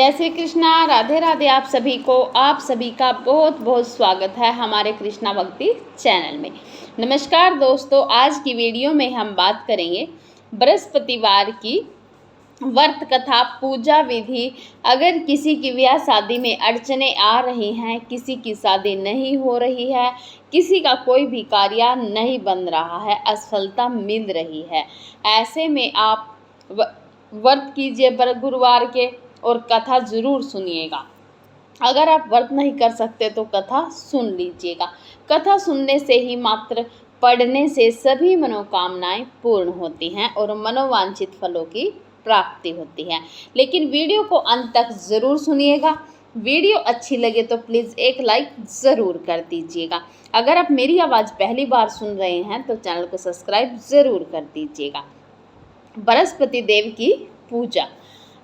जय श्री कृष्णा, राधे राधे। आप सभी का बहुत बहुत स्वागत है हमारे कृष्णा भक्ति चैनल में। नमस्कार दोस्तों, आज की वीडियो में हम बात करेंगे बृहस्पतिवार की व्रत कथा पूजा विधि। अगर किसी की ब्याह शादी में अड़चने आ रही हैं, किसी की शादी नहीं हो रही है, किसी का कोई भी कार्य नहीं बन रहा है, असफलता मिल रही है, ऐसे में आप व्रत कीजिए गुरुवार के और कथा ज़रूर सुनिएगा। अगर आप व्रत नहीं कर सकते तो कथा सुन लीजिएगा। कथा सुनने से ही मात्र पढ़ने से सभी मनोकामनाएं पूर्ण होती हैं और मनोवांछित फलों की प्राप्ति होती है। लेकिन वीडियो को अंत तक ज़रूर सुनिएगा। वीडियो अच्छी लगे तो प्लीज़ एक लाइक ज़रूर कर दीजिएगा। अगर आप मेरी आवाज़ पहली बार सुन रहे हैं तो चैनल को सब्सक्राइब ज़रूर कर दीजिएगा। बृहस्पति देव की पूजा।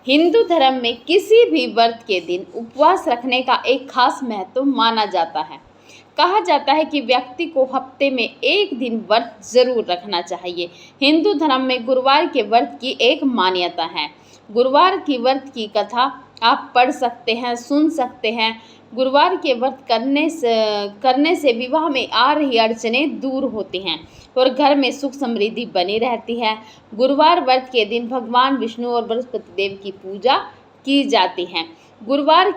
हिंदू धर्म में किसी भी व्रत के दिन उपवास रखने का एक खास महत्व माना जाता है। कहा जाता है कि व्यक्ति को हफ्ते में एक दिन व्रत जरूर रखना चाहिए। हिंदू धर्म में गुरुवार के व्रत की एक मान्यता है। गुरुवार की व्रत की कथा आप पढ़ सकते हैं, सुन सकते हैं। गुरुवार के व्रत करने से विवाह में आ रही अड़चनें दूर होती हैं और घर में सुख समृद्धि बनी रहती है। गुरुवार व्रत के दिन भगवान विष्णु और बृहस्पति देव की पूजा की जाती है। गुरुवार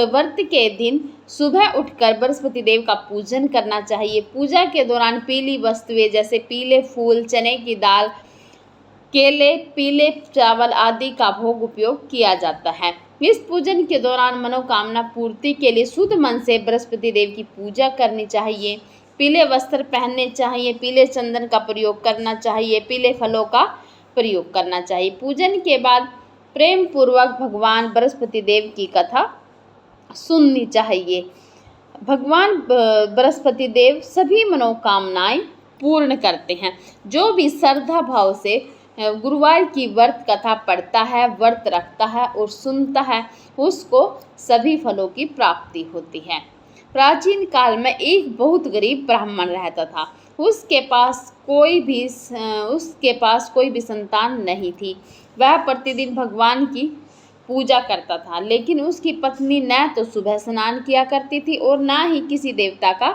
व्रत के दिन सुबह उठकर बृहस्पति देव का पूजन करना चाहिए। पूजा के दौरान पीली वस्तुएं जैसे पीले फूल, चने की दाल, केले, पीले चावल आदि का भोग उपयोग किया जाता है। इस पूजन के दौरान मनोकामना पूर्ति के लिए शुद्ध मन से बृहस्पति देव की पूजा करनी चाहिए। पीले वस्त्र पहनने चाहिए, पीले चंदन का प्रयोग करना चाहिए, पीले फलों का प्रयोग करना चाहिए। पूजन के बाद प्रेम पूर्वक भगवान बृहस्पति देव की कथा सुननी चाहिए। भगवान बृहस्पति देव सभी मनोकामनाएं पूर्ण करते हैं। जो भी श्रद्धा भाव से गुरुवार की व्रत कथा पढ़ता है, व्रत रखता है और सुनता है, उसको सभी फलों की प्राप्ति होती है। प्राचीन काल में एक बहुत गरीब ब्राह्मण रहता था। उसके पास कोई भी संतान नहीं थी। वह प्रतिदिन भगवान की पूजा करता था, लेकिन उसकी पत्नी न तो सुबह स्नान किया करती थी और न ही किसी देवता का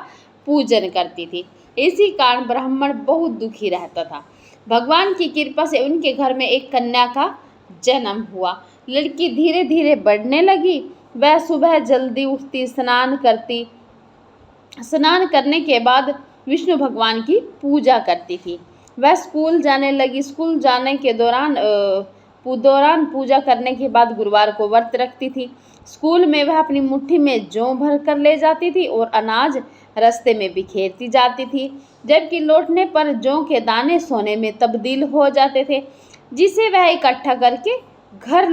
पूजन करती थी। इसी कारण ब्राह्मण बहुत दुखी रहता था। भगवान की कृपा से उनके घर में एक कन्या का जन्म हुआ। लड़की धीरे धीरे बढ़ने लगी। वह सुबह जल्दी उठती, स्नान करती। स्नान करने के बाद विष्णु भगवान की पूजा करती थी। वह स्कूल जाने लगी। स्कूल जाने के दौरान पूजा करने के बाद गुरुवार को व्रत रखती थी। स्कूल में वह अपनी मुट्ठी में जौ भर कर ले जाती थी और अनाज रास्ते में बिखेरती जाती थी, जबकि लौटने पर जौ के दाने सोने में तब्दील हो जाते थे, जिसे वह इकट्ठा करके घर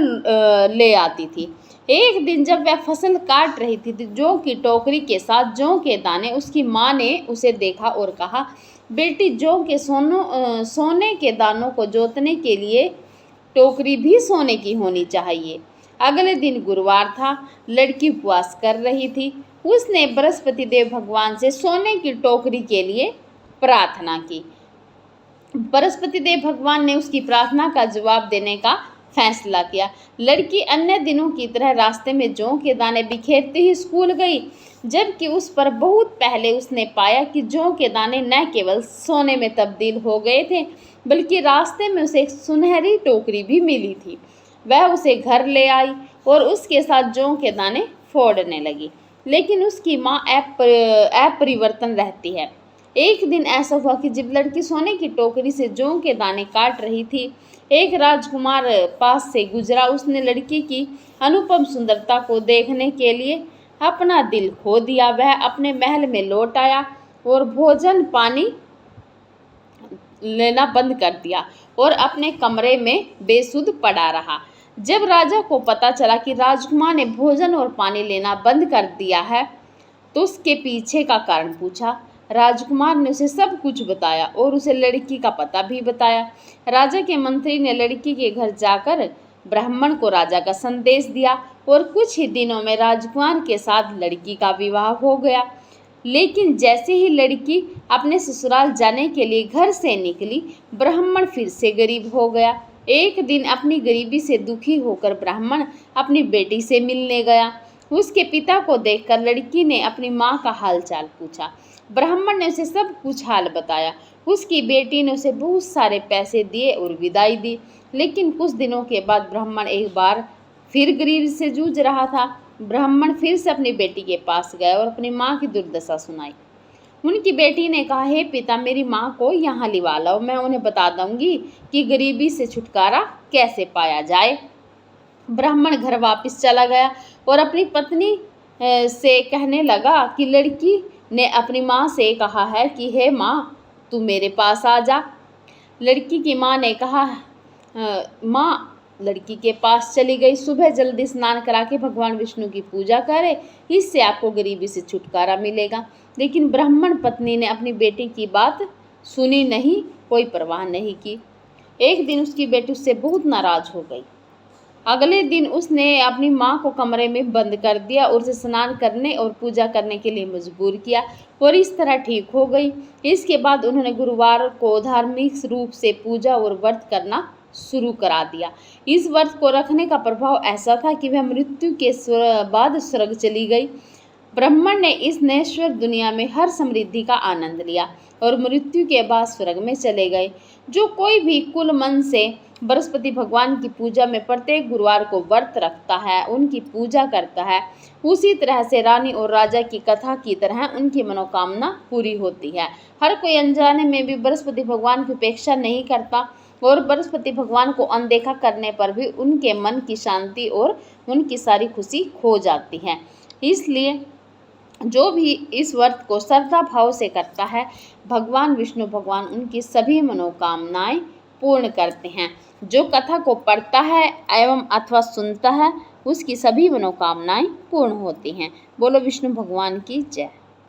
ले आती थी। एक दिन जब वह फसल काट रही थी तो जौ की टोकरी के साथ जौ के दाने, उसकी माँ ने उसे देखा और कहा, बेटी, जौ के सोने के दानों को जोतने के लिए टोकरी भी सोने की होनी चाहिए। अगले दिन गुरुवार था। लड़की उपवास कर रही थी। उसने बृहस्पति देव भगवान से सोने की टोकरी के लिए प्रार्थना की। बृहस्पति देव भगवान ने उसकी प्रार्थना का जवाब देने का फैसला किया। लड़की अन्य दिनों की तरह रास्ते में जौ के दाने बिखेरते ही स्कूल गई, जबकि उस पर बहुत पहले उसने पाया कि जौ के दाने न केवल सोने में तब्दील हो गए थे, बल्कि रास्ते में उसे एक सुनहरी टोकरी भी मिली थी। वह उसे घर ले आई और उसके साथ जौ के दाने फोड़ने लगी, लेकिन उसकी माँ अपरिवर्तन रहती है। एक दिन ऐसा हुआ कि जब लड़की सोने की टोकरी से जौ के दाने काट रही थी, एक राजकुमार पास से गुजरा। उसने लड़की की अनुपम सुंदरता को देखने के लिए अपना दिल खो दिया। वह अपने महल में लौट आया और भोजन पानी लेना बंद कर दिया और अपने कमरे में बेसुध पड़ा रहा। जब राजा को पता चला कि राजकुमार ने भोजन और पानी लेना बंद कर दिया है, तो उसके पीछे का कारण पूछा। राजकुमार ने उसे सब कुछ बताया और उसे लड़की का पता भी बताया। राजा के मंत्री ने लड़की के घर जाकर ब्राह्मण को राजा का संदेश दिया और कुछ ही दिनों में राजकुमार के साथ लड़की का विवाह हो गया। लेकिन जैसे ही लड़की अपने ससुराल जाने के लिए घर से निकली, ब्राह्मण फिर से गरीब हो गया। एक दिन अपनी गरीबी से दुखी होकर ब्राह्मण अपनी बेटी से मिलने गया। उसके पिता को देखकर लड़की ने अपनी माँ का हालचाल पूछा। ब्राह्मण ने उसे सब कुछ हाल बताया। उसकी बेटी ने उसे बहुत सारे पैसे दिए और विदाई दी। लेकिन कुछ दिनों के बाद ब्राह्मण एक बार फिर गरीबी से जूझ रहा था। ब्राह्मण फिर से अपनी बेटी के पास गया और अपनी माँ की दुर्दशा सुनाई। उनकी बेटी ने कहा, हे पिता, मेरी माँ को यहाँ लिवा लाओ, मैं उन्हें बता दूंगी कि गरीबी से छुटकारा कैसे पाया जाए। ब्राह्मण घर वापस चला गया और अपनी पत्नी से कहने लगा कि लड़की ने अपनी माँ से कहा है कि हे माँ, तू मेरे पास आ जा। लड़की की माँ ने कहा, माँ लड़की के पास चली गई। सुबह जल्दी स्नान करा के भगवान विष्णु की पूजा करे, इससे आपको गरीबी से छुटकारा मिलेगा। लेकिन ब्राह्मण पत्नी ने अपनी बेटी की बात सुनी नहीं, कोई परवाह नहीं की। एक दिन उसकी बेटी उससे बहुत नाराज हो गई। अगले दिन उसने अपनी माँ को कमरे में बंद कर दिया और उसे स्नान करने और पूजा करने के लिए मजबूर किया और इस तरह ठीक हो गई। इसके बाद उन्होंने गुरुवार को धार्मिक रूप से पूजा और व्रत करना शुरू करा दिया। इस व्रत को रखने का प्रभाव ऐसा था कि वह मृत्यु के बाद स्वर्ग चली गई। ब्राह्मण ने इस नश्वर दुनिया में हर समृद्धि का आनंद लिया और मृत्यु के बाद स्वर्ग में चले गए। जो कोई भी कुल मन से बृहस्पति भगवान की पूजा में प्रत्येक गुरुवार को व्रत रखता है, उनकी पूजा करता है, उसी तरह से रानी और राजा की कथा की तरह उनकी मनोकामना पूरी होती है। हर कोई अनजाने में भी बृहस्पति भगवान की उपेक्षा नहीं करता और बृहस्पति भगवान को अनदेखा करने पर भी उनके मन की शांति और उनकी सारी खुशी खो जाती है। इसलिए जो भी इस व्रत को श्रद्धा भाव से करता है, भगवान विष्णु भगवान उनकी सभी मनोकामनाएं पूर्ण करते हैं। जो कथा को पढ़ता है एवं अथवा सुनता है, उसकी सभी मनोकामनाएं पूर्ण होती हैं। बोलो विष्णु भगवान की जय।